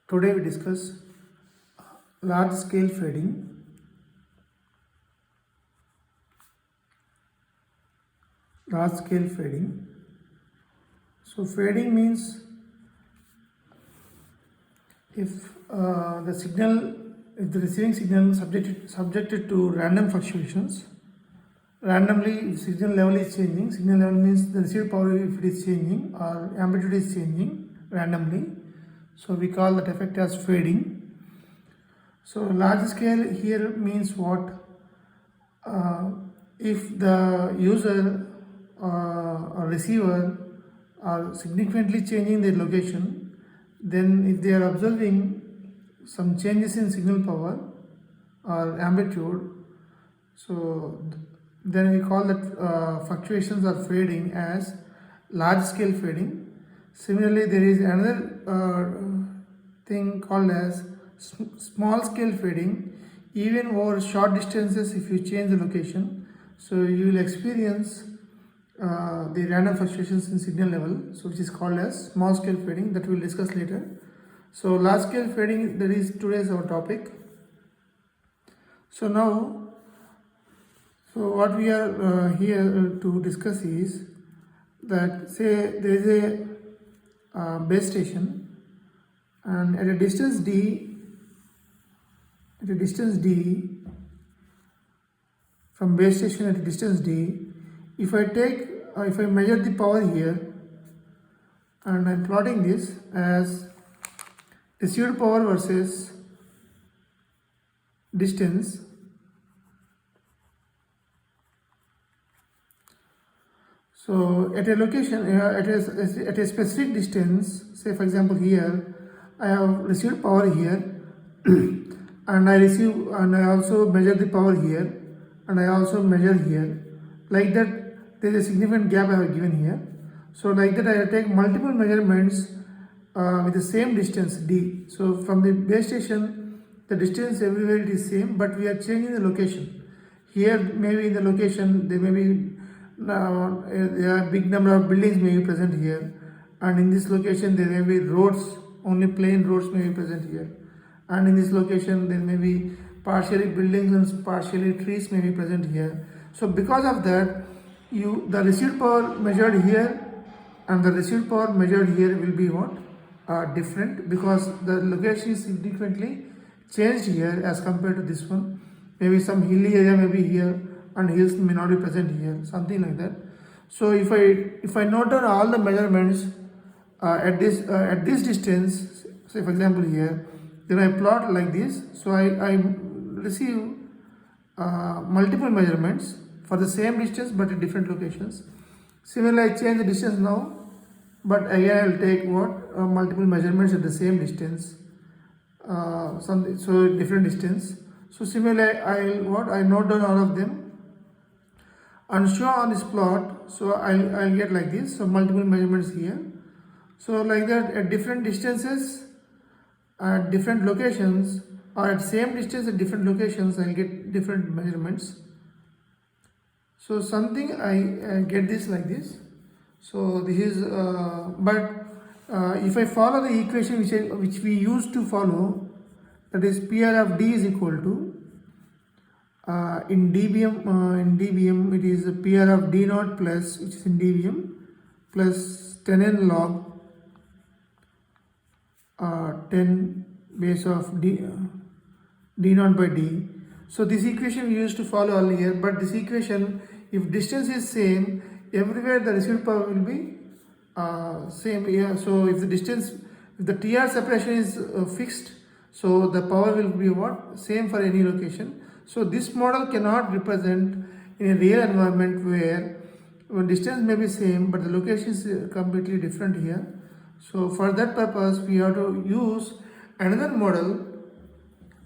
Today we discuss large scale fading. Large scale fading. So fading means if if the receiving signal subjected to random fluctuations, randomly if signal level is changing, signal level means the received power if it is changing or amplitude is changing randomly. So we call that effect as fading. So large scale here means what? If the user or receiver are significantly changing their location, then if they are observing some changes in signal power or amplitude, so then we call that fluctuations are fading as large scale fading. Similarly, there is another thing called as small scale fading. Even over short distances, if you change the location, so you will experience the random fluctuations in signal level, so which is called as small scale fading, that we will discuss later. So large scale fading, that is today's our topic. So now, so what we are here to discuss is that, say there is a base station, and at a distance d, from base station at a distance d, if I measure the power here, and I'm plotting this as received power versus distance. So at a location, at a specific distance, say for example here, I have received power here, and I also measure the power here, and I also measure here. Like that, there is a significant gap I have given here. So like that, I will take multiple measurements with the same distance d. So from the base station, the distance everywhere it is same, but we are changing the location. Here maybe in the location there may be there are big number of buildings may be present here, and in this location there may be roads, only plain roads may be present here, and in this location there may be partially buildings and partially trees may be present here. So because of that, the received power measured here and the received power measured here will be what? Different, because the location is significantly changed here as compared to this one. Maybe some hilly area may be here and hills may not be present here, something like that. So if I note down all the measurements at this distance, say for example here, then I plot like this. So I receive multiple measurements for the same distance but at different locations. Similarly, I change the distance now, but again I will take what? Multiple measurements at the same distance, so different distance. So similarly, I note down all of them and show on this plot. So I'll get like this. So multiple measurements here. So like that, at different distances, at different locations, or at same distance at different locations, I'll get different measurements. So something I get this like this. So this is if I follow the equation which we used to follow, that is PR of D is equal to in dBm it is PR of D naught plus, which is in dBm, plus 10n log 10 base of D naught by D. So this equation we used to follow earlier, but this equation, if distance is same, everywhere the received power will be same here. So if the TR separation is fixed, so the power will be what? Same for any location. So this model cannot represent in a real environment where distance may be same but the location is completely different here. So for that purpose we have to use another model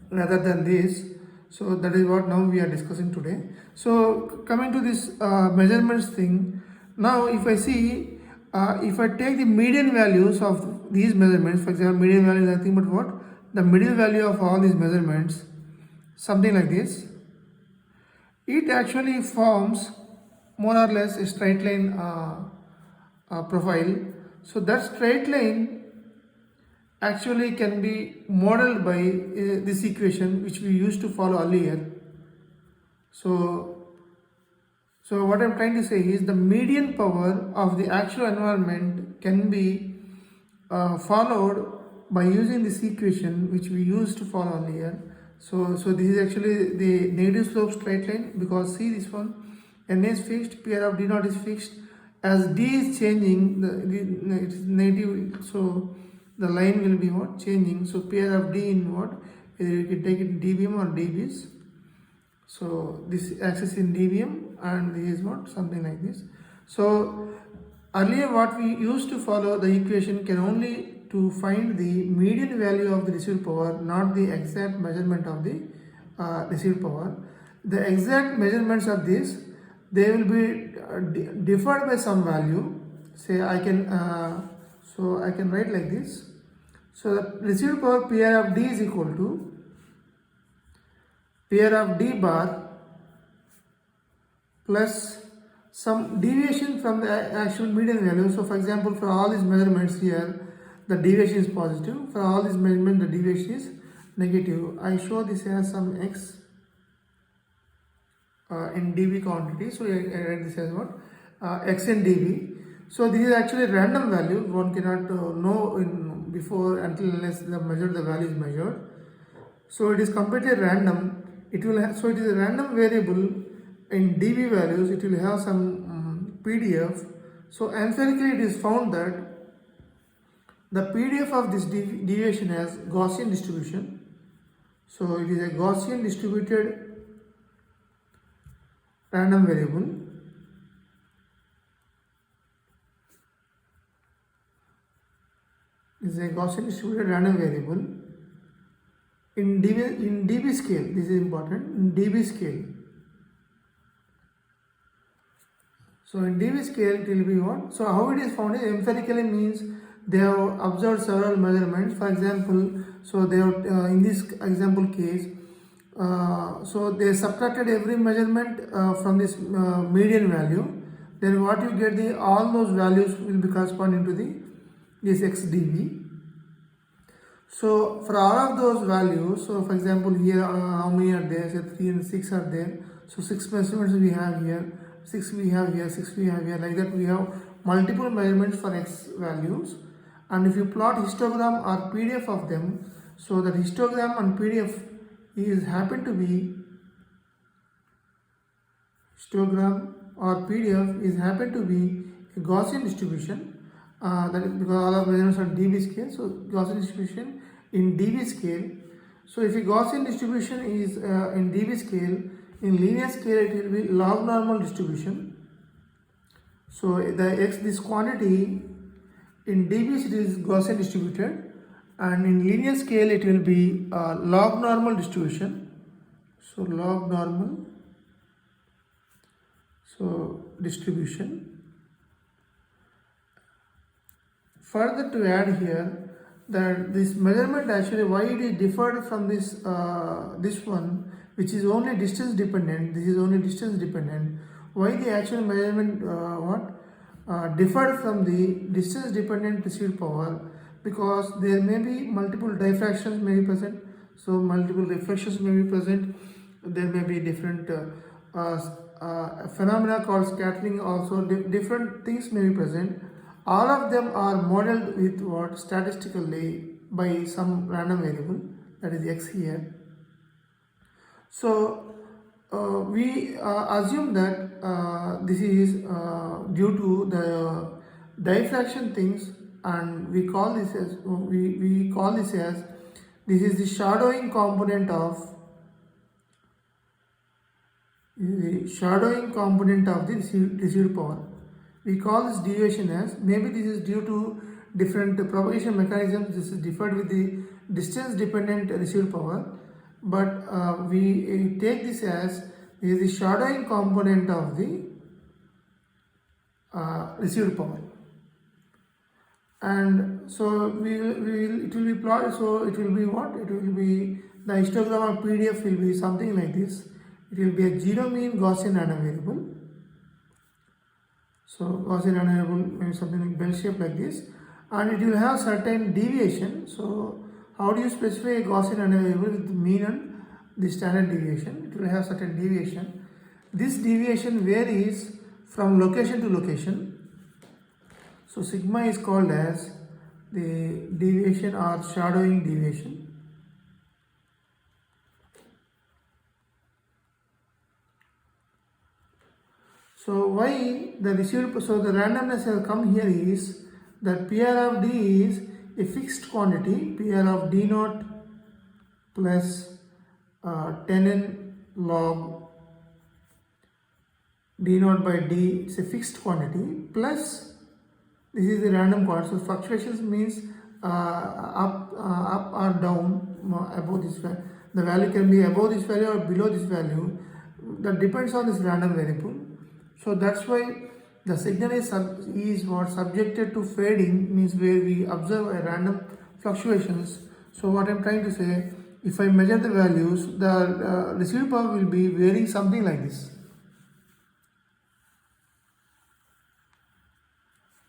rather than this. So that is what now we are discussing today. So coming to this measurements thing, now if I see, if I take the median values of these measurements, for example, median value is nothing but what? The middle value of all these measurements, something like this. It actually forms more or less a straight line profile. So that straight line actually can be modeled by this equation which we used to follow earlier. So what I'm trying to say is the median power of the actual environment can be followed by using this equation which we used to follow earlier. So this is actually the negative slope straight line, because see this one, n is fixed, PR of d naught is fixed. As d is changing, it is negative, so the line will be what? Changing. So PR of d in what? Either you can take it in dBm or dBs. So this axis in dBm and this is what? Something like this. So earlier what we used to follow, the equation can only to find the median value of the received power, not the exact measurement of the received power. The exact measurements of this, they will be differed by some value. Say I can I can write like this. So the received power PR of D is equal to PR of D bar plus some deviation from the actual median value. So for example, for all these measurements here, the deviation is positive. For all these measurements, the deviation is negative. I show this as some x in dB quantity. So I write this as what? X in dB. So this is actually random value. One cannot know before until unless the value is measured. So it is completely random. It will have, so it is a random variable in dB values. It will have some PDF. So empirically it is found that the PDF of this deviation has Gaussian distribution. So it is a Gaussian distributed random variable. This is a Gaussian distributed random variable in dB scale. This is important, in dB scale. So in dB scale it will be what? So how it is found is empirically, means they have observed several measurements. For example, so they have in this example case, so they subtracted every measurement from this median value. Then what you get, all those values will be corresponding to this x dB. So for all of those values, so for example here how many are there? Say 3 and 6 are there. So 6 measurements we have here, 6 we have here, 6 we have here. Like that we have multiple measurements for x values. And if you plot histogram or PDF of them, so that histogram and PDF is happen to be histogram or PDF is happen to be a Gaussian distribution. That is because all of measurements are dB scale. So Gaussian distribution in dB scale. So if a Gaussian distribution is in dB scale, in linear scale it will be log normal distribution. So this quantity in dB it is Gaussian distributed, and in linear scale it will be log normal distribution. So log normal, so distribution. Further to add here, that this measurement actually, why it is differed from this this one, which is only distance dependent. This is only distance dependent. Why the actual measurement differed from the distance dependent received power? Because there may be multiple diffractions may be present, so multiple reflections may be present. There may be different phenomena called scattering, also different things may be present. All of them are modeled with what? Statistically by some random variable, that is x here. So we assume that this is due to the diffraction things, and we call this as this is the shadowing component of the received power. We call this deviation as, maybe this is due to different propagation mechanisms. This is differed with the distance dependent received power, but we take this as is the shadowing component of the received power. And so it will be plotted. So it will be what? It will be the histogram of PDF will be something like this. It will be a zero mean Gaussian random variable. So Gaussian random variable maybe something like bell shape like this, and it will have certain deviation. So how do you specify a Gaussian variable with the mean and the standard deviation? It will have certain deviation. This deviation varies from location to location. So sigma is called as the deviation or shadowing deviation. So why the received, so the randomness has come here is that PR of D is a fixed quantity, PR of D naught plus 10n log D naught by D, it's a fixed quantity, plus this is the random quantity. So fluctuations means up or down above this value. The value can be above this value or below this value. That depends on this random variable. So that's why the signal is what subjected to fading, means where we observe a random fluctuations. So what I'm trying to say, if I measure the values, the received power will be varying something like this.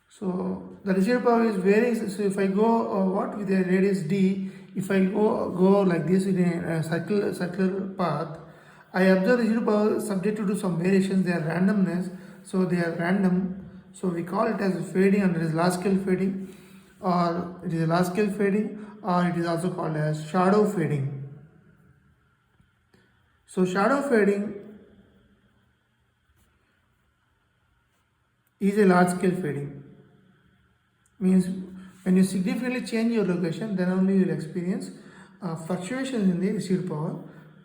So the received power is varying. So if I go with a radius d, if I go like this in a circular path, I observe residual power subject to some variations. They are randomness, so they are random. So we call it as fading, and it is large scale fading, or it is a large scale fading, or it is also called as shadow fading. So shadow fading is a large scale fading. Means when you significantly change your location, then only you will experience fluctuations in the received power.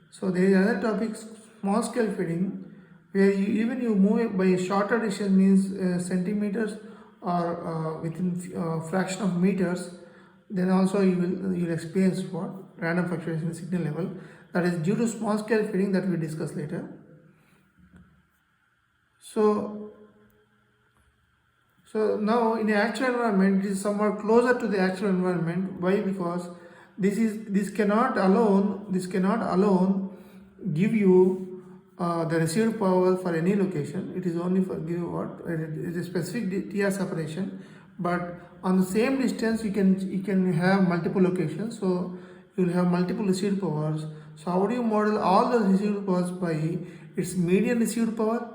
So there is another topic, small scale fading, where even you move by a shorter distance, means centimeters or within fraction of meters, then also you will experience what random fluctuation in the signal level. That is due to small scale fading that we discuss later. So now in the actual environment, it is somewhat closer to the actual environment. Why? Because this cannot alone give you the received power for any location. It is only for give what it is a specific TR separation, but on the same distance you can have multiple locations, so you will have multiple received powers. So how do you model all the received powers? By its median received power.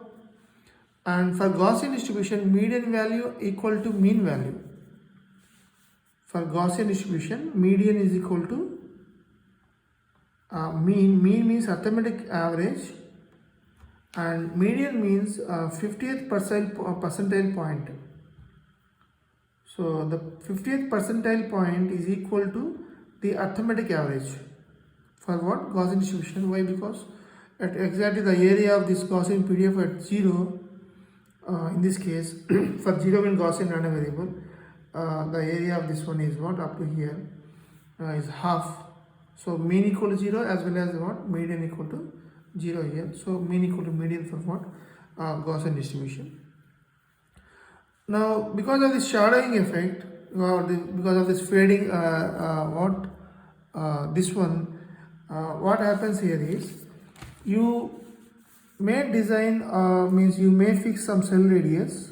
And for Gaussian distribution, median value equal to mean value. For Gaussian distribution, median is equal to mean. Mean means arithmetic average, and median means 50th percentile point. So the 50th percentile point is equal to the arithmetic average. For what? Gaussian distribution. Why? Because at exactly the area of this Gaussian PDF at 0, in this case for 0 in Gaussian random variable, the area of this one is what up to here is half. So mean equal to 0 as well as what median equal to 0 here. So mean equal to median for what Gaussian distribution. Now because of this shadowing effect, because of this fading, this one, what happens here is you may design, means you may fix some cell radius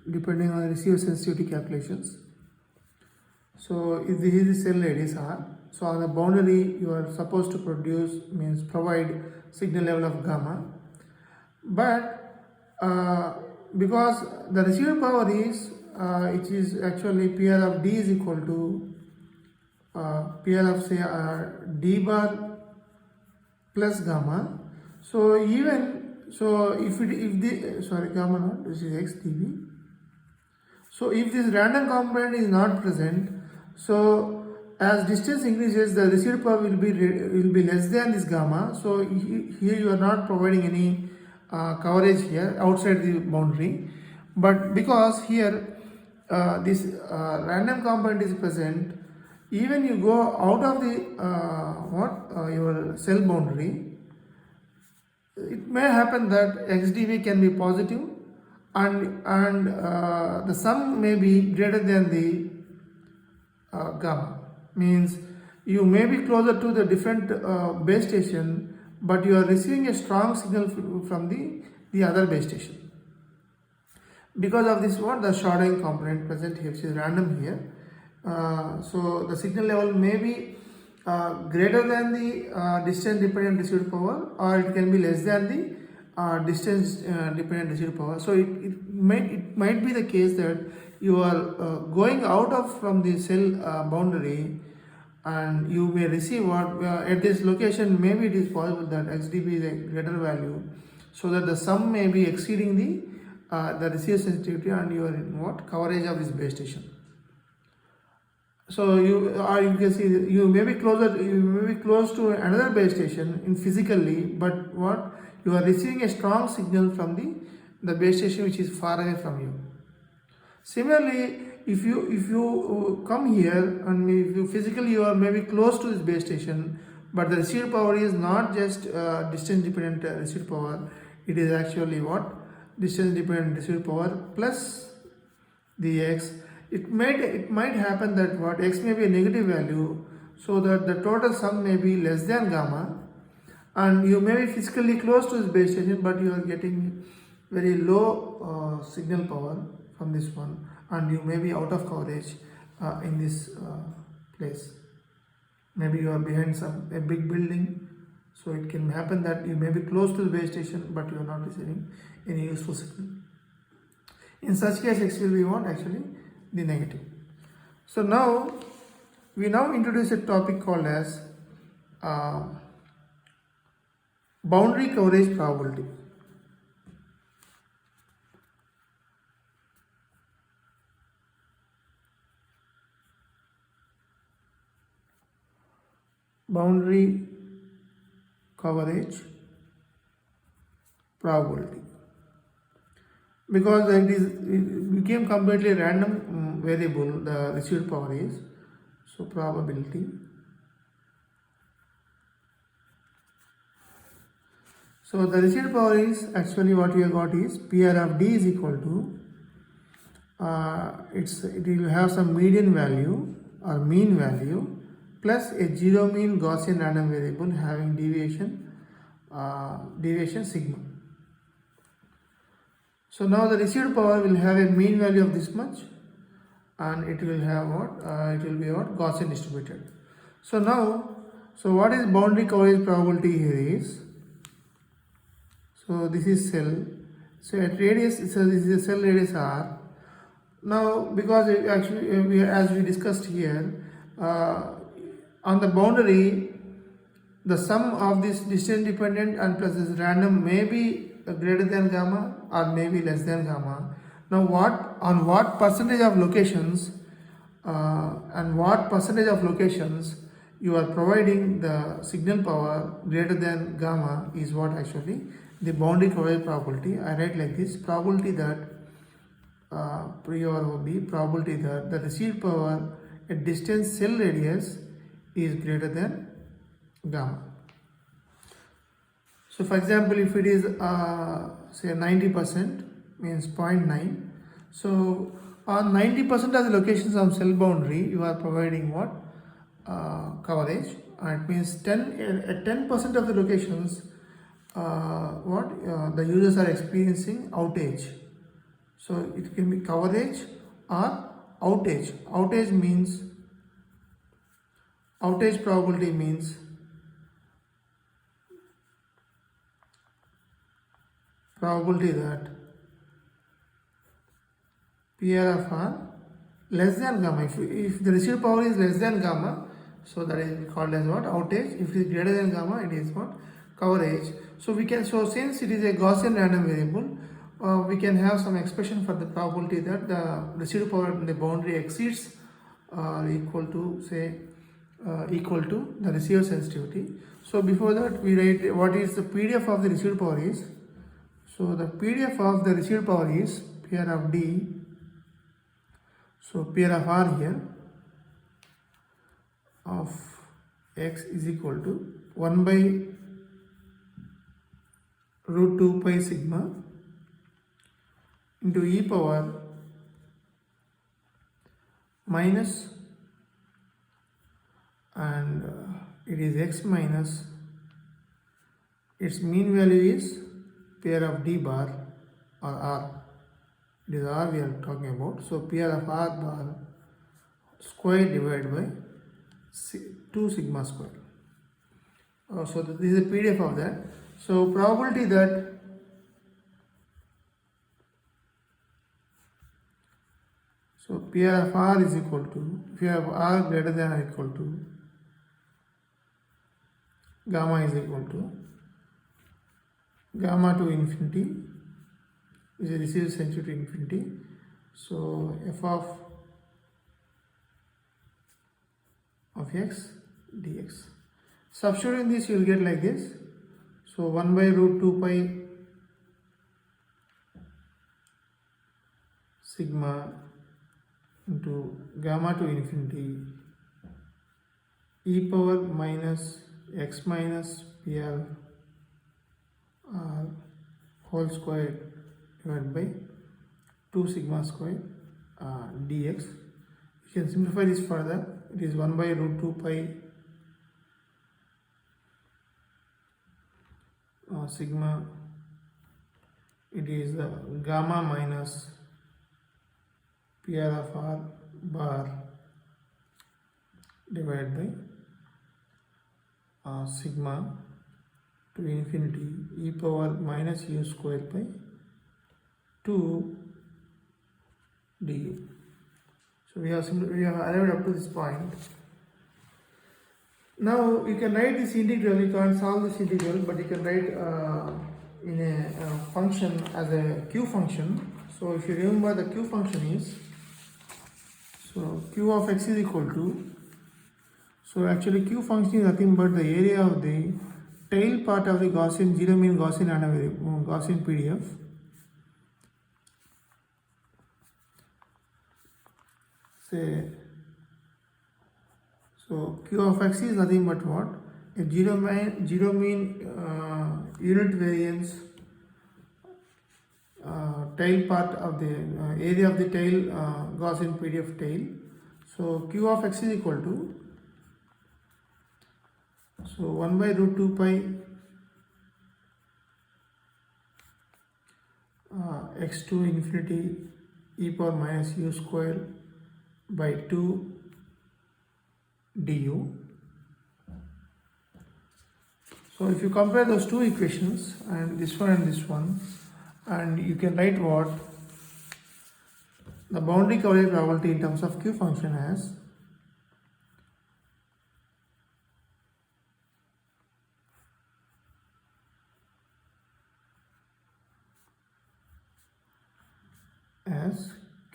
depending on the receiver sensitivity calculations. So if this is the cell radius R, so on the boundary you are supposed to produce, means provide signal level of gamma, but because the receiver power is it is actually PR of D is equal to PR of say D bar plus gamma. So even so if the gamma naught, this is x dB. So if this random component is not present, so as distance increases, the received power will be less than this gamma. So here you are not providing any coverage here outside the boundary, but because here this random component is present, even you go out of the your cell boundary, it may happen that xdv can be positive, and the sum may be greater than the gamma. Means you may be closer to the different base station, but you are receiving a strong signal from the other base station. because of this what the shortening component present here, which is random here. So the signal level may be greater than the distance dependent received power, or it can be less than the distance dependent received power. So it might be the case that you are going out of from the cell boundary, and you may receive what at this location. Maybe it is possible that XDB is a greater value, so that the sum may be exceeding the receiver sensitivity and your what coverage of this base station. So you can see you may be close to another base station in physically, but what you are receiving a strong signal from the base station which is far away from you. Similarly, if you come here and if you physically you are maybe close to this base station, but the received power is not just distance dependent received power, it is actually what distance dependent received power plus the x. It might happen that what x may be a negative value, so that the total sum may be less than gamma, and you may be physically close to this base station, but you are getting very low signal power from this one, and you may be out of coverage in this place. Maybe you are behind a big building, so it can happen that you may be close to the base station, but you are not receiving any useful signal. In such case, x will be what actually the negative. So now we introduce a topic called as boundary coverage probability. Boundary coverage probability, because it became completely random variable, the received power is, so probability. So the received power is actually what we have got is PR of D is equal to it will have some median value or mean value plus a zero mean Gaussian random variable having deviation sigma. So now the received power will have a mean value of this much, and it will have what it will be what Gaussian distributed. So now, so what is boundary coverage probability here is, so this is cell, so at radius, so this is a cell radius r. Now because actually as we discussed here, on the boundary the sum of this distance dependent and plus this random may be greater than gamma or maybe less than gamma. Now what percentage of locations and what percentage of locations you are providing the signal power greater than gamma is what actually the boundary coverage probability. I write like this: probability that probability that the received power at distance cell radius is greater than gamma. So for example, if it is say 90%, means 0.9, so on 90% of the locations on cell boundary you are providing what coverage, and it means 10% of the locations the users are experiencing outage. So it can be coverage or outage. Outage probability means probability that PR of R less than gamma. If the received power is less than gamma, so that is called as what outage. If it is greater than gamma, it is what coverage. So since it is a Gaussian random variable, we can have some expression for the probability that the received power in the boundary exceeds or equal to the receiver sensitivity. So before that we write what is the PDF of the received power is. So the PDF of the received power is PR of D, so PR of R here of x is equal to 1 by root 2 pi sigma into e power minus, and it is x minus, its mean value is pair of d bar or r, It is R we are talking about. So PR of R bar square divided by 2 sigma square. So this is a PDF of that. So probability that PR of R is equal to, if you have R greater than or equal to, gamma is equal to gamma to infinity is a received sensitivity to infinity. So f of x dx. Substituting this, you will get like this. So 1 by root 2 pi sigma into gamma to infinity e power minus x minus pl r whole square divided by 2 sigma square dx. You can simplify this further. It is 1 by root 2 pi sigma. It is gamma minus PR of R bar divided by sigma to infinity e power minus u square by 2 du. So we have arrived up to this point. Now you can write this integral. You can't solve this integral, but you can write in a function as a q function. So if you remember, the q function is, so q of x is equal to, so actually q function is nothing but the area of the tail part of the Gaussian, zero mean Gaussian and Gaussian PDF. Say, so q of x is nothing but what? A zero mean unit variance tail part of the area of the tail Gaussian PDF tail. So q of x is equal to, so 1 by root 2 pi x to infinity e power minus u square by 2 du. So if you compare those two equations, and this one, and you can write what the boundary coverage probability in terms of q function as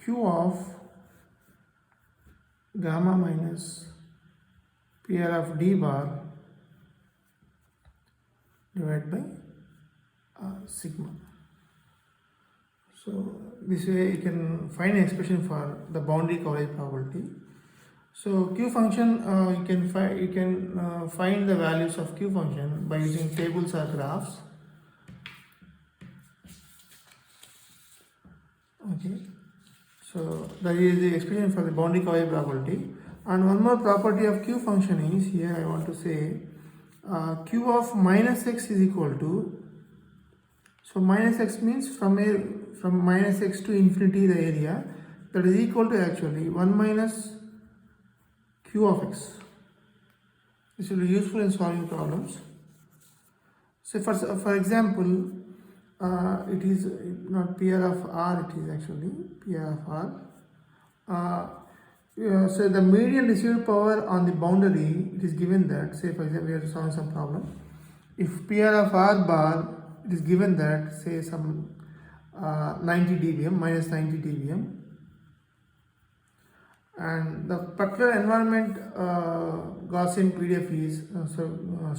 q of gamma minus PR of d bar divided by sigma. So this way you can find an expression for the boundary coverage probability. So q function, you can find the values of q function by using tables or graphs. Okay, so that is the expression for the boundary coverage probability. And one more property of q function is, here I want to say q of minus x is equal to, so minus x means from minus x to infinity the area, that is equal to actually 1 minus q of x. This will be useful in solving problems. So for example, it is not PR of R, it is actually PR of R. So the median received power on the boundary, it is given that, say for example we have to solve some problem. If PR of R bar, it is given that, say some 90 dBm, minus 90 dBm, and the particular environment Gaussian PDF is,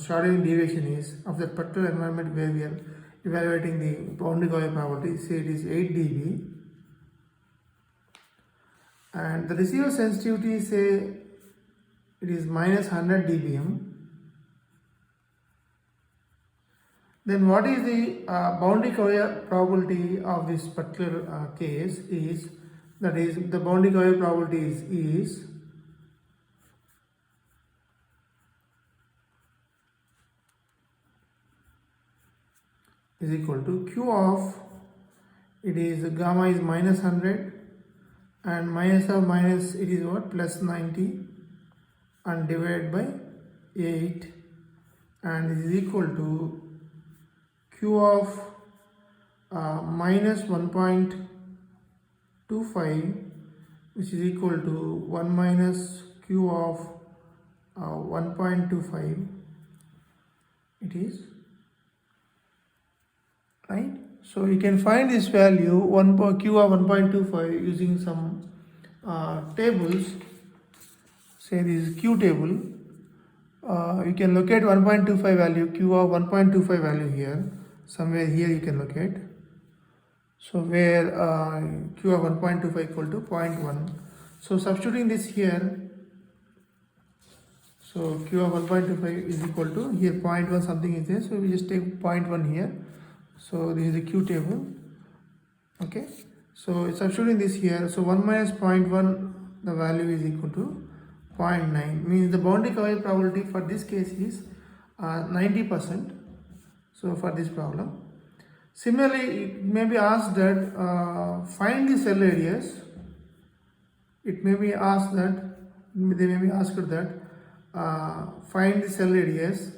starting deviation is of that particular environment where we are evaluating the boundary coverage probability, say it is 8 dB, and the receiver sensitivity, say it is minus 100 dBm, then what is the boundary coverage probability of this particular case is, that is the boundary coverage probability is equal to q of it is gamma is minus 100, and minus of minus it is what, plus 90, and divided by 8, and this is equal to q of minus 1.25, which is equal to 1 minus q of 1.25, it is, right? So you can find this value q of 1.25 using some tables. Say this is q table. You can locate 1.25 value, q of 1.25 value here, somewhere here you can locate. So where q of 1.25 equal to 0.1. So substituting this here, so q of 1.25 is equal to, here 0.1 something is there, so we just take 0.1 here. So this is the q table. Okay, so substituting this here, so 1 minus 0.1, the value is equal to 0.9, means the boundary coverage probability for this case is 90%. So for this problem, similarly, it may be asked that find the cell radius. It may be asked that, they may be asked that find the cell radius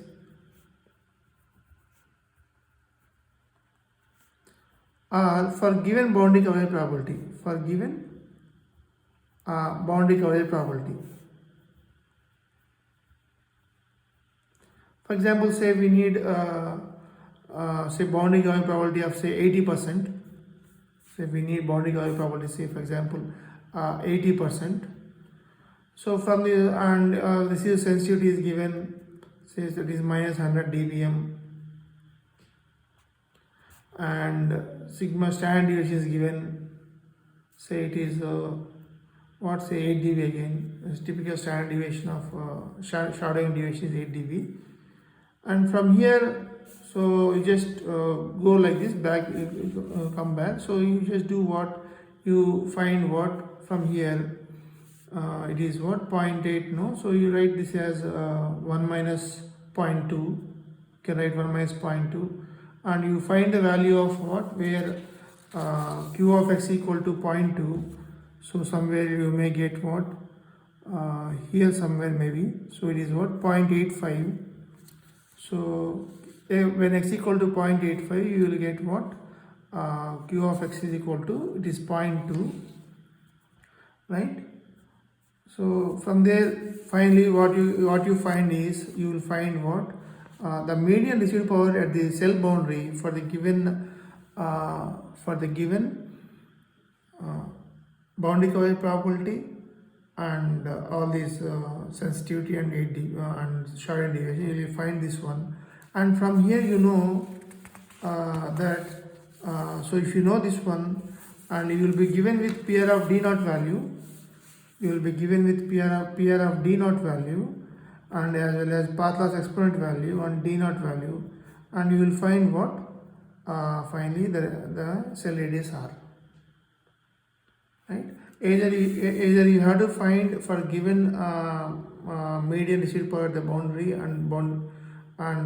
or for given boundary coverage probability, for given boundary coverage probability. For example, say we need say boundary coverage probability of say 80%. Say we need boundary coverage probability, say for example 80%. So from the, and this is sensitivity is given, says that is minus 100 dBm, and sigma standard deviation is given, say it is what, say 8 dB again. It's typical standard deviation of shadowing deviation is 8 dB. And from here, so you just go like this back, come back. So you just do what, you find what from here, it is what, 0.8, no? So you write this as 1 minus 0.2, you can write 1 minus 0.2, and you find the value of what, where q of x equal to 0.2. So somewhere you may get what, here somewhere maybe, so it is what, 0.85. So when x equal to 0.85, you will get what, q of x is equal to, it is 0.2, right? So from there, finally what you find is, you will find what, the median residual power at the cell boundary for the given boundary coverage probability, and all these sensitivity and and shadowing deviation. You will find this one, and from here you know that so if you know this one, and you will be given with PR of d naught value, you will be given with PR of d naught value, and as well as path loss exponent value and d naught value, and you will find what, finally the cell radius r, right? Either you have to find for given median residual power at the boundary and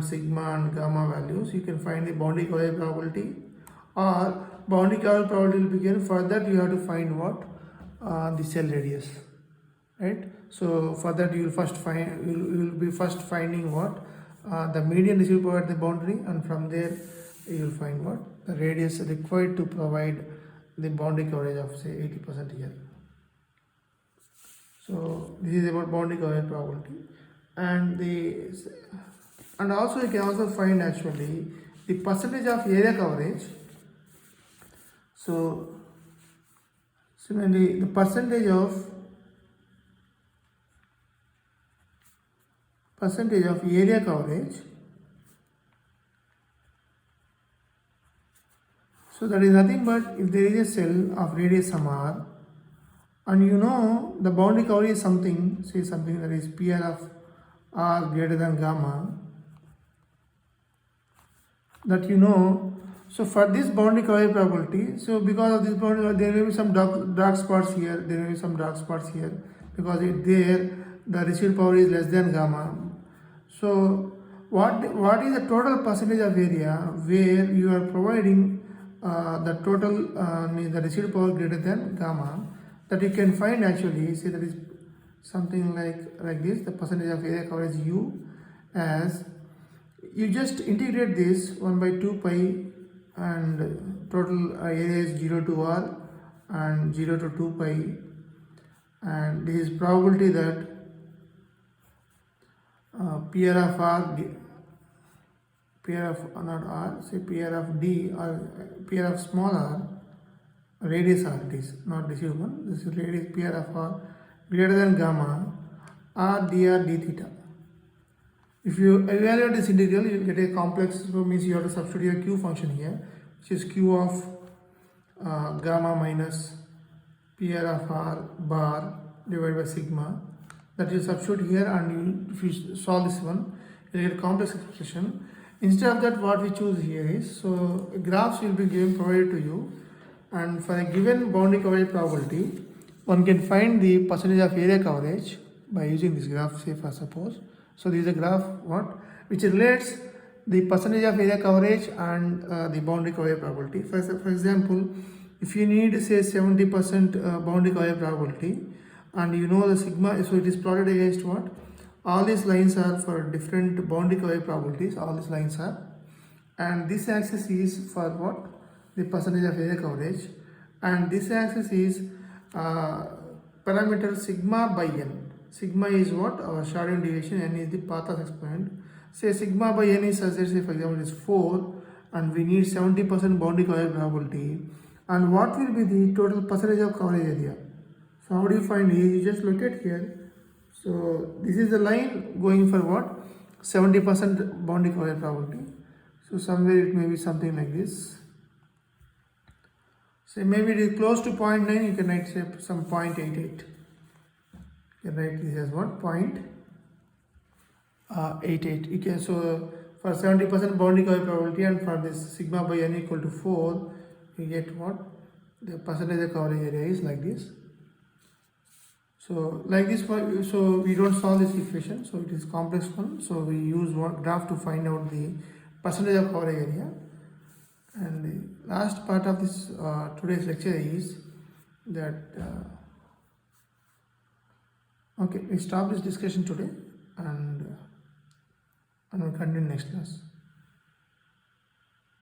sigma and gamma values, you can find the boundary coverage probability, or boundary coverage probability will be given. For that you have to find what, the cell radius, right? So for that you will first find, you will be first finding what, the median residual power at the boundary, and from there you will find what, the radius required to provide the boundary coverage of say 80% here. So this is about boundary coverage probability, and also you can also find actually the percentage of area coverage. So similarly, the percentage of area coverage. So that is nothing but if there is a cell of radius some r, and you know the boundary coverage is something, say something that is PR of r greater than gamma, that you know. So for this boundary coverage probability, so because of this boundary, there may be some dark spots here, there may be some dark spots here, because there the residual power is less than gamma. So what is the total percentage of area where you are providing the total means the received power greater than gamma, that you can find actually, say that is something like this, the percentage of area coverage U as, you just integrate this 1 by 2 pi and total area is 0 to R and 0 to 2 pi, and this is probability that PR of R, PR of not R, say PR of D or PR of small r, radius R it is, not received one, this is radius PR of R greater than gamma R dr d theta. If you evaluate this integral, you get a complex, so means you have to substitute your Q function here, which is Q of gamma minus PR of R bar divided by sigma, that you substitute here, and you, if you solve this one, you get a complex expression. Instead of that, what we choose here is, so graphs will be given provided to you, and for a given boundary coverage probability, one can find the percentage of area coverage by using this graph, say for suppose. So this is a graph what which relates the percentage of area coverage and the boundary coverage probability. For example, if you need say 70% boundary coverage probability, and you know the sigma, so it is plotted against what? All these lines are for different boundary coverage probabilities, all these lines are, and this axis is for what? The percentage of area coverage, and this axis is parameter sigma by n. Sigma is what? Our shortened deviation, n is the path of exponent. Say sigma by n is such that, say for example it is 4, and we need 70% boundary coverage probability, and what will be the total percentage of coverage area? So how do you find it? You just look at here. So this is the line going for what? 70% boundary coverage probability. So somewhere it may be something like this. So maybe it is close to 0.9, you can write say some 0.88. You can write this as what? 0.88. You can, so for 70% boundary coverage probability, and for this sigma by n equal to 4, you get what? The percentage of coverage area is like this. So like this, so we don't solve this equation, so it is complex one. So we use one graph to find out the percentage of coverage area. And the last part of this today's lecture is that okay, we stop this discussion today, and we'll continue next class.